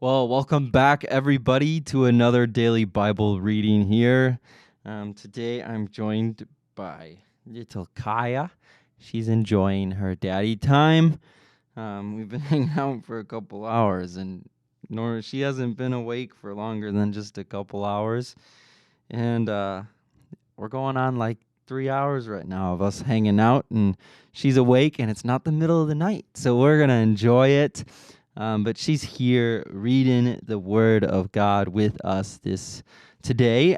Well, welcome back, everybody, to another daily Bible reading here. Today, I'm joined by little Kaya. She's enjoying her daddy time. We've been hanging out for a couple hours, and she hasn't been awake for longer than just a couple hours. And we're going on like 3 hours right now of us hanging out, and she's awake, and it's not the middle of the night, so we're gonna enjoy it. But she's here reading the Word of God with us today.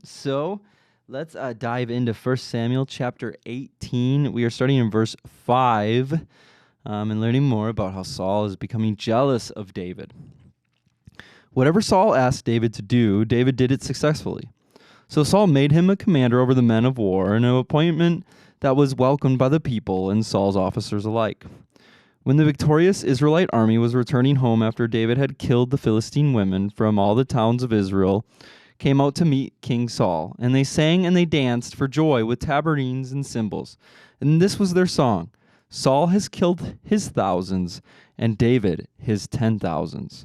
So let's dive into 1 Samuel chapter 18. We are starting in verse 5 and learning more about how Saul is becoming jealous of David. Whatever Saul asked David to do, David did it successfully. So Saul made him a commander over the men of war, an appointment that was welcomed by the people and Saul's officers alike. When the victorious Israelite army was returning home after David had killed the Philistine women from all the towns of Israel, came out to meet King Saul, and they sang and they danced for joy with tabourines and cymbals. And this was their song: Saul has killed his thousands, and David his 10,000s.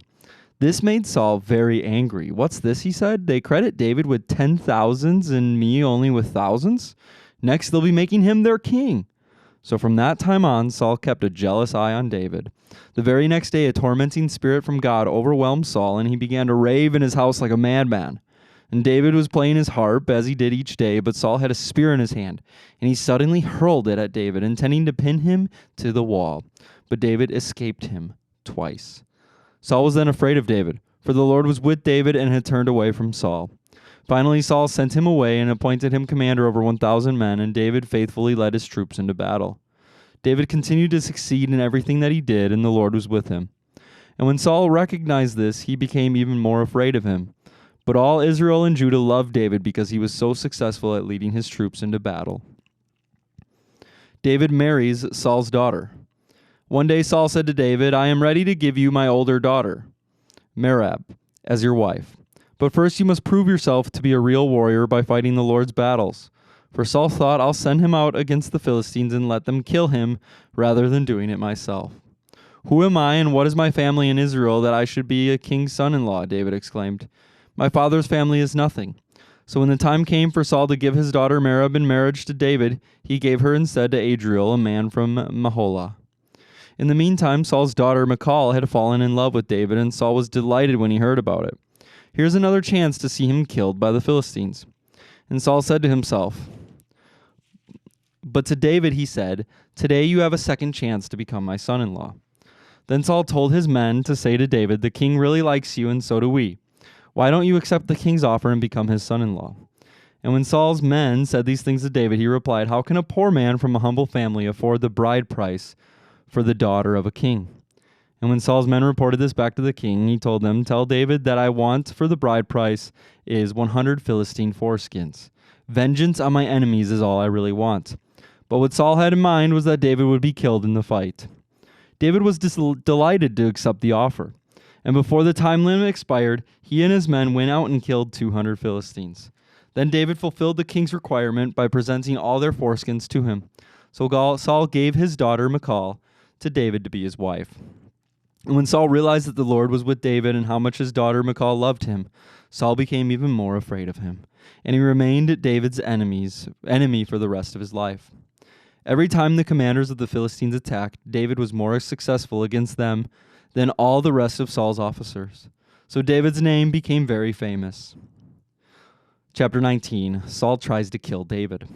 This made Saul very angry. What's this, he said? They credit David with 10,000s and me only with thousands? Next, they'll be making him their king. So from that time on, Saul kept a jealous eye on David. The very next day, a tormenting spirit from God overwhelmed Saul, and he began to rave in his house like a madman. And David was playing his harp, as he did each day, but Saul had a spear in his hand, and he suddenly hurled it at David, intending to pin him to the wall. But David escaped him twice. Saul was then afraid of David, for the Lord was with David and had turned away from Saul. Finally, Saul sent him away and appointed him commander over 1,000 men, and David faithfully led his troops into battle. David continued to succeed in everything that he did, and the Lord was with him. And when Saul recognized this, he became even more afraid of him. But all Israel and Judah loved David because he was so successful at leading his troops into battle. David marries Saul's daughter. One day Saul said to David, "I am ready to give you my older daughter, Merab, as your wife. But first you must prove yourself to be a real warrior by fighting the Lord's battles." For Saul thought, "I'll send him out against the Philistines and let them kill him rather than doing it myself." "Who am I and what is my family in Israel that I should be a king's son-in-law?" David exclaimed. "My father's family is nothing." So when the time came for Saul to give his daughter Merab in marriage to David, he gave her instead to Adriel, a man from Maholah. In the meantime, Saul's daughter Michal had fallen in love with David, and Saul was delighted when he heard about it. Here's another chance to see him killed by the Philistines. And Saul said to himself, but to David he said, "Today you have a second chance to become my son-in-law." Then Saul told his men to say to David, "The king really likes you, and so do we. Why don't you accept the king's offer and become his son-in-law?" And when Saul's men said these things to David, he replied, "How can a poor man from a humble family afford the bride price for the daughter of a king?" And when Saul's men reported this back to the king, he told them, "Tell David that I want for the bride price is 100 Philistine foreskins. Vengeance on my enemies is all I really want." But what Saul had in mind was that David would be killed in the fight. David was delighted to accept the offer. And before the time limit expired, he and his men went out and killed 200 Philistines. Then David fulfilled the king's requirement by presenting all their foreskins to him. So Saul gave his daughter Michal to David to be his wife. And when Saul realized that the Lord was with David and how much his daughter Michal loved him, Saul became even more afraid of him, and he remained David's enemy for the rest of his life. Every time the commanders of the Philistines attacked, David was more successful against them than all the rest of Saul's officers. So David's name became very famous. Chapter 19, Saul tries to kill David.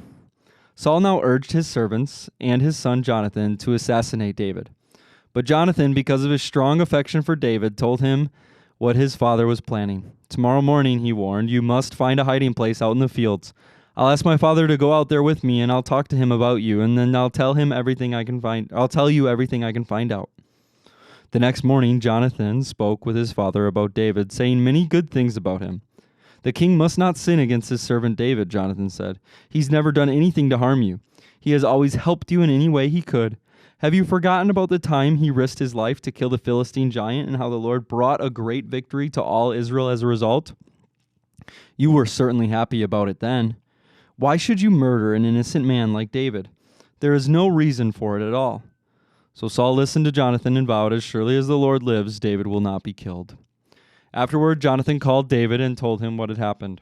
Saul now urged his servants and his son Jonathan to assassinate David. But Jonathan, because of his strong affection for David, told him what his father was planning. "Tomorrow morning," he warned, "you must find a hiding place out in the fields. I'll ask my father to go out there with me, and I'll talk to him about you, and then I'll tell you everything I can find out." The next morning, Jonathan spoke with his father about David, saying many good things about him. "The king must not sin against his servant David," Jonathan said. "He's never done anything to harm you. He has always helped you in any way he could. Have you forgotten about the time he risked his life to kill the Philistine giant and how the Lord brought a great victory to all Israel as a result? You were certainly happy about it then. Why should you murder an innocent man like David? There is no reason for it at all." So Saul listened to Jonathan and vowed, "As surely as the Lord lives, David will not be killed." Afterward, Jonathan called David and told him what had happened.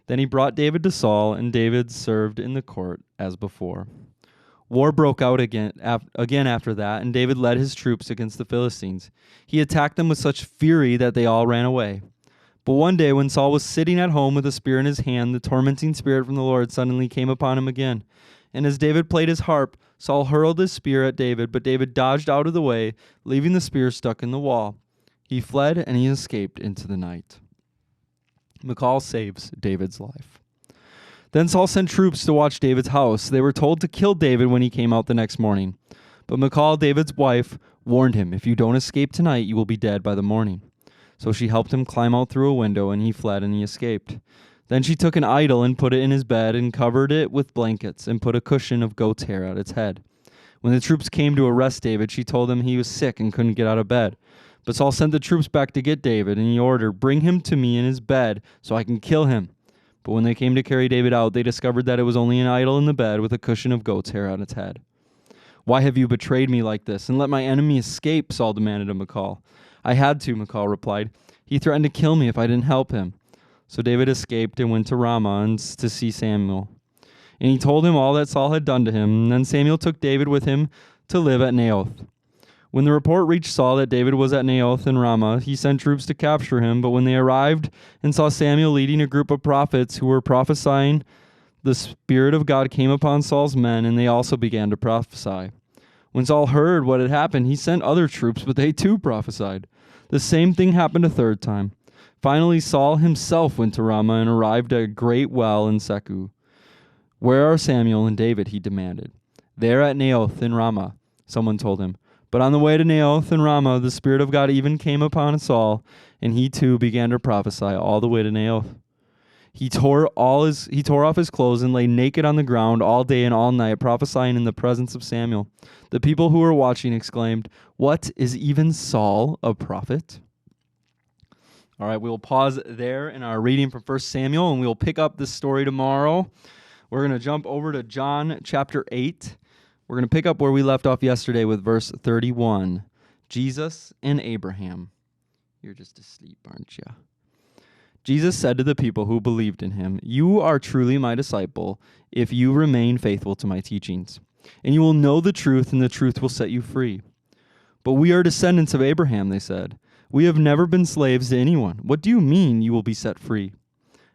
Then he brought David to Saul, and David served in the court as before. War broke out again after that, and David led his troops against the Philistines. He attacked them with such fury that they all ran away. But one day, when Saul was sitting at home with a spear in his hand, the tormenting spirit from the Lord suddenly came upon him again. And as David played his harp, Saul hurled his spear at David, but David dodged out of the way, leaving the spear stuck in the wall. He fled, and he escaped into the night. Michal saves David's life. Then Saul sent troops to watch David's house. They were told to kill David when he came out the next morning. But Michal, David's wife, warned him, "If you don't escape tonight, you will be dead by the morning." So she helped him climb out through a window, and he fled and he escaped. Then she took an idol and put it in his bed and covered it with blankets and put a cushion of goat's hair at its head. When the troops came to arrest David, she told them he was sick and couldn't get out of bed. But Saul sent the troops back to get David, and he ordered, "Bring him to me in his bed so I can kill him." But when they came to carry David out, they discovered that it was only an idol in the bed with a cushion of goat's hair on its head. "Why have you betrayed me like this and let my enemy escape?" Saul demanded of Michal. "I had to," Michal replied. "He threatened to kill me if I didn't help him." So David escaped and went to Ramah to see Samuel. And he told him all that Saul had done to him. And then Samuel took David with him to live at Naioth. When the report reached Saul that David was at Naioth in Ramah, he sent troops to capture him. But when they arrived and saw Samuel leading a group of prophets who were prophesying, the Spirit of God came upon Saul's men, and they also began to prophesy. When Saul heard what had happened, he sent other troops, but they too prophesied. The same thing happened a third time. Finally, Saul himself went to Ramah and arrived at a great well in Seku. "Where are Samuel and David?" he demanded. "They are at Naioth in Ramah," someone told him. But on the way to Naioth and Ramah, the Spirit of God even came upon Saul, and he too began to prophesy all the way to Naioth. He tore off his clothes and lay naked on the ground all day and all night, prophesying in the presence of Samuel. The people who were watching exclaimed, "What, is even Saul a prophet?" All right, we will pause there in our reading from 1 Samuel, and we will pick up this story tomorrow. We're going to jump over to John chapter 8. We're going to pick up where we left off yesterday with verse 31. Jesus and Abraham. You're just asleep, aren't you? Jesus said to the people who believed in him, "You are truly my disciple if you remain faithful to my teachings. And you will know the truth, and the truth will set you free." "But we are descendants of Abraham," they said. "We have never been slaves to anyone. What do you mean you will be set free?"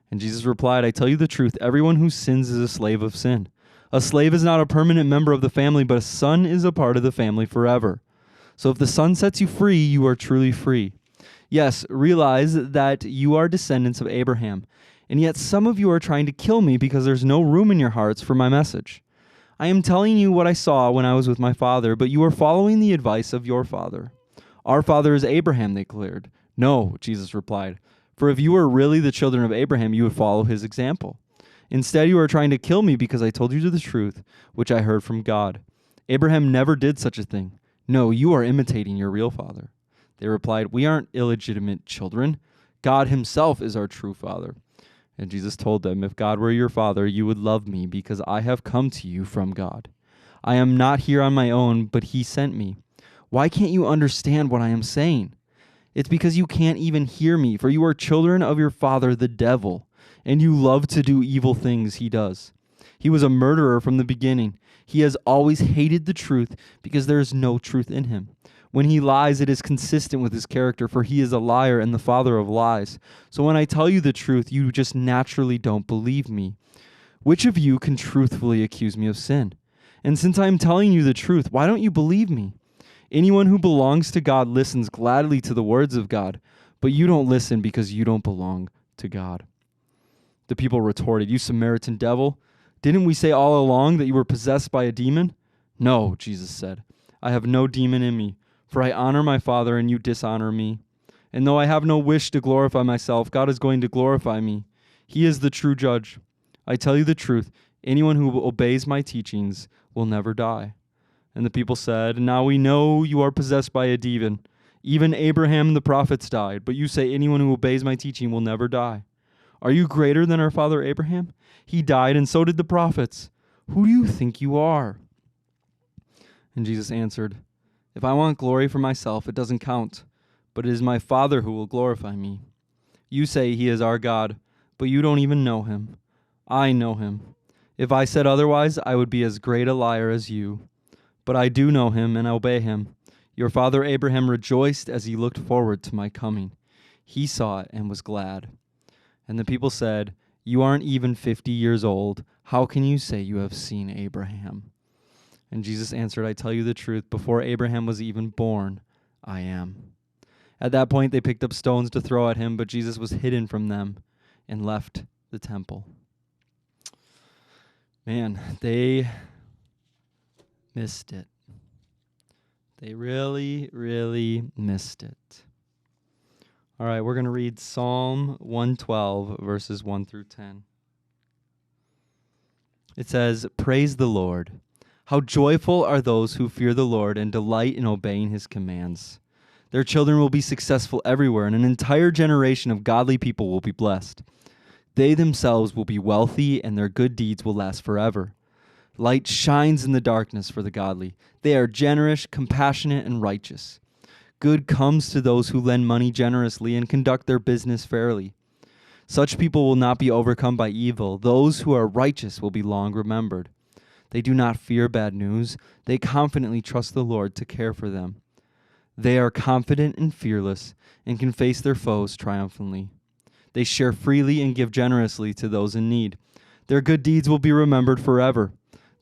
And Jesus replied, "I tell you the truth, everyone who sins is a slave of sin. A slave is not a permanent member of the family, but a son is a part of the family forever. So if the Son sets you free, you are truly free. Yes, realize that you are descendants of Abraham, and yet some of you are trying to kill me because there's no room in your hearts for my message. I am telling you what I saw when I was with my father, but you are following the advice of your father." "Our father is Abraham," they declared. "No," Jesus replied, "for if you were really the children of Abraham, you would follow his example. Instead, you are trying to kill me because I told you the truth, which I heard from God. Abraham never did such a thing. No, you are imitating your real father." They replied, "We aren't illegitimate children. God himself is our true father." And Jesus told them, "If God were your father, you would love me because I have come to you from God. I am not here on my own, but he sent me. Why can't you understand what I am saying? It's because you can't even hear me, for you are children of your father, the devil, and you love to do evil things he does. He was a murderer from the beginning. He has always hated the truth because there is no truth in him. When he lies, it is consistent with his character, for he is a liar and the father of lies. So when I tell you the truth, you just naturally don't believe me. Which of you can truthfully accuse me of sin? And since I am telling you the truth, why don't you believe me? Anyone who belongs to God listens gladly to the words of God, but you don't listen because you don't belong to God." The people retorted, "You Samaritan devil, didn't we say all along that you were possessed by a demon?" "No," Jesus said, "I have no demon in me, for I honor my Father and you dishonor me. And though I have no wish to glorify myself, God is going to glorify me. He is the true judge. I tell you the truth, anyone who obeys my teachings will never die." And the people said, "Now we know you are possessed by a demon. Even Abraham and the prophets died, but you say anyone who obeys my teaching will never die. Are you greater than our father Abraham? He died, and so did the prophets. Who do you think you are?" And Jesus answered, "If I want glory for myself, it doesn't count. but it is my Father who will glorify me. You say he is our God, but you don't even know him. I know him. If I said otherwise, I would be as great a liar as you. But I do know him and obey him. Your father Abraham rejoiced as he looked forward to my coming. He saw it and was glad." And the people said, "You aren't even 50 years old. How can you say you have seen Abraham?" And Jesus answered, "I tell you the truth, before Abraham was even born, I am." At that point, they picked up stones to throw at him, but Jesus was hidden from them and left the temple. Man, they missed it. They really, really missed it. All right, we're going to read Psalm 112, verses 1 through 10. It says, "Praise the Lord. How joyful are those who fear the Lord and delight in obeying his commands. Their children will be successful everywhere, and an entire generation of godly people will be blessed. They themselves will be wealthy, and their good deeds will last forever. Light shines in the darkness for the godly. They are generous, compassionate, and righteous. Good comes to those who lend money generously and conduct their business fairly. Such people will not be overcome by evil. Those who are righteous will be long remembered. They do not fear bad news. They confidently trust the Lord to care for them. They are confident and fearless and can face their foes triumphantly. They share freely and give generously to those in need. Their good deeds will be remembered forever.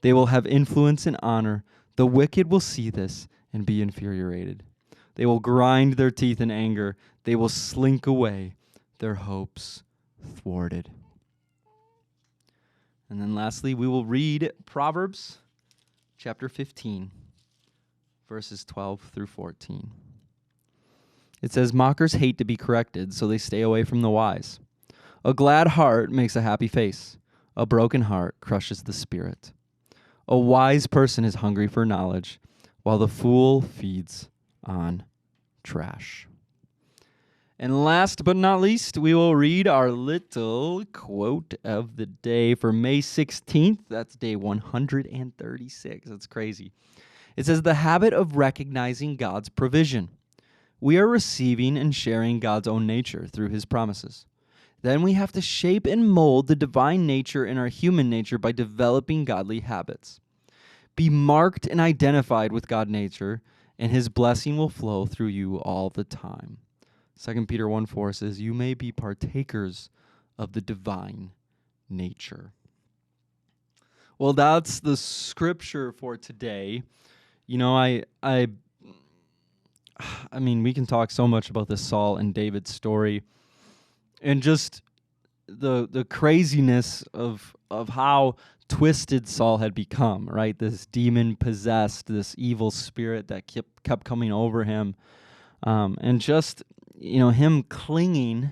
They will have influence and honor. The wicked will see this and be infuriated. They will grind their teeth in anger. They will slink away, their hopes thwarted." And then lastly, we will read Proverbs chapter 15, verses 12 through 14. It says, "Mockers hate to be corrected, so they stay away from the wise. A glad heart makes a happy face. A broken heart crushes the spirit. A wise person is hungry for knowledge, while the fool feeds on trash." And last but not least, we will read our little quote of the day for May 16th. That's day 136. That's crazy. It says, "The habit of recognizing God's provision. We are receiving and sharing God's own nature through his promises. Then we have to shape and mold the divine nature in our human nature by developing godly habits. Be marked and identified with God's nature, and his blessing will flow through you all the time." 2 Peter 1:4 says, "You may be partakers of the divine nature." Well, that's the scripture for today. You know, I mean, we can talk so much about this Saul and David story, and just the craziness of how twisted Saul had become, right? This demon-possessed, this evil spirit that kept coming over him, and just, him clinging,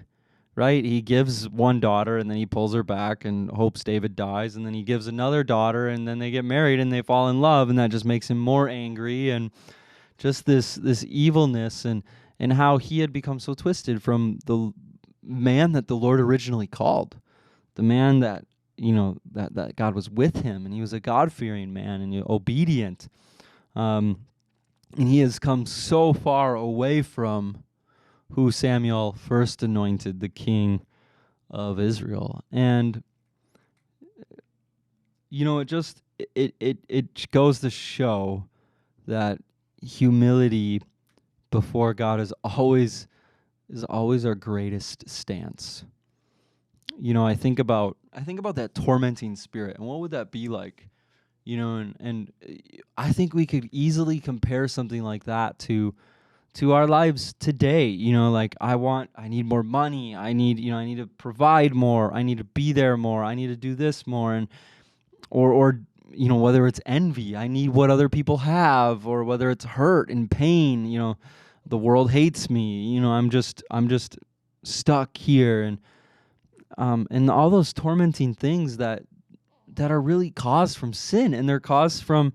right? He gives one daughter, and then he pulls her back and hopes David dies, and then he gives another daughter, and then they get married, and they fall in love, and that just makes him more angry, and just this evilness, and how he had become so twisted from the man that the Lord originally called, the man that, that God was with him, and he was a God-fearing man and obedient. And he has come so far away from who Samuel first anointed the king of Israel. And, it goes to show that humility before God is always our greatest stance. I think about that tormenting spirit, and what would that be like? And I think we could easily compare something like that to our lives today. Like I need more money. I need to provide more. I need to be there more. I need to do this more, and or whether it's envy, I need what other people have, or whether it's hurt and pain. The world hates me. I'm just stuck here, and all those tormenting things that are really caused from sin, and they're caused from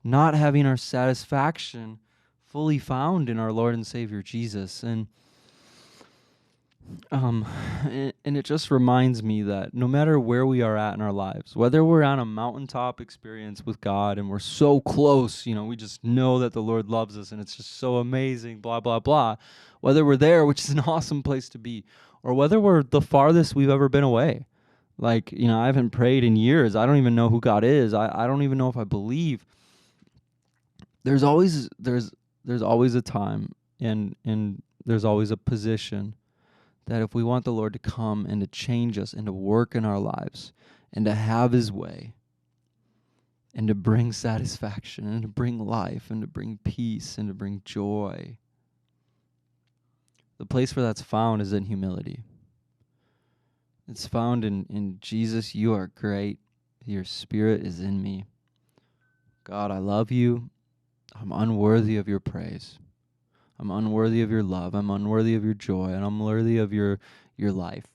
not having our satisfaction fully found in our Lord and Savior Jesus. And And it just reminds me that no matter where we are at in our lives, whether we're on a mountaintop experience with God and we're so close, we just know that the Lord loves us and it's just so amazing, blah, blah, blah. Whether we're there, which is an awesome place to be, or whether we're the farthest we've ever been away. Like, I haven't prayed in years. I don't even know who God is. I don't even know if I believe. There's always a time and there's always a position that if we want the Lord to come and to change us and to work in our lives and to have his way and to bring satisfaction and to bring life and to bring peace and to bring joy, the place where that's found is in humility. It's found in Jesus. You are great. Your Spirit is in me. God, I love you. I'm unworthy of your praise. I'm unworthy of your love. I'm unworthy of your joy. And I'm unworthy of your life.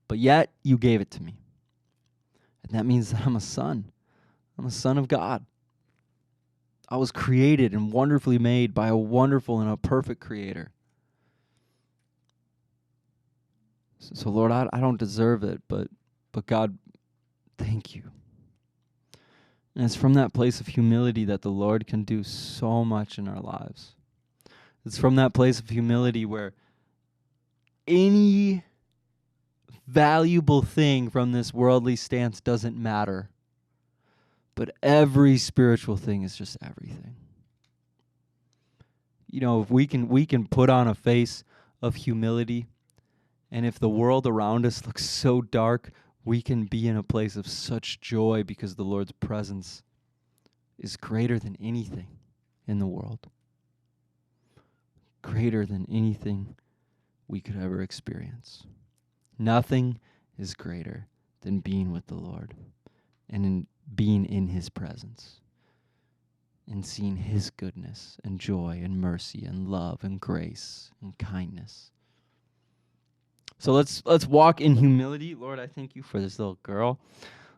But yet, you gave it to me. And that means that I'm a son. I'm a son of God. I was created and wonderfully made by a wonderful and a perfect creator. So Lord, I don't deserve it, but God, thank you. And it's from that place of humility that the Lord can do so much in our lives. It's from that place of humility where any valuable thing from this worldly stance doesn't matter. But every spiritual thing is just everything. If we can put on a face of humility, and if the world around us looks so dark, we can be in a place of such joy because the Lord's presence is greater than anything in the world. Greater than anything we could ever experience. Nothing is greater than being with the Lord and in being in his presence and seeing his goodness and joy and mercy and love and grace and kindness. So let's walk in humility. Lord, I thank you for this little girl.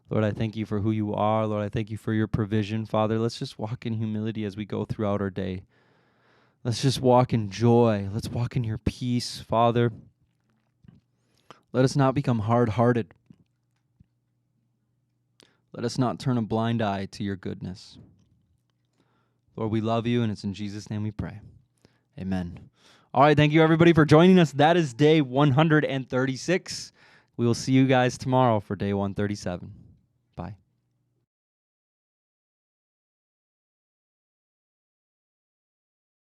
Lord, I thank you for who you are. Lord, I thank you for your provision. Father, let's just walk in humility as we go throughout our day. Let's just walk in joy. Let's walk in your peace, Father. Let us not become hard-hearted. Let us not turn a blind eye to your goodness. Lord, we love you, and it's in Jesus' name we pray. Amen. All right, thank you, everybody, for joining us. That is day 136. We will see you guys tomorrow for day 137.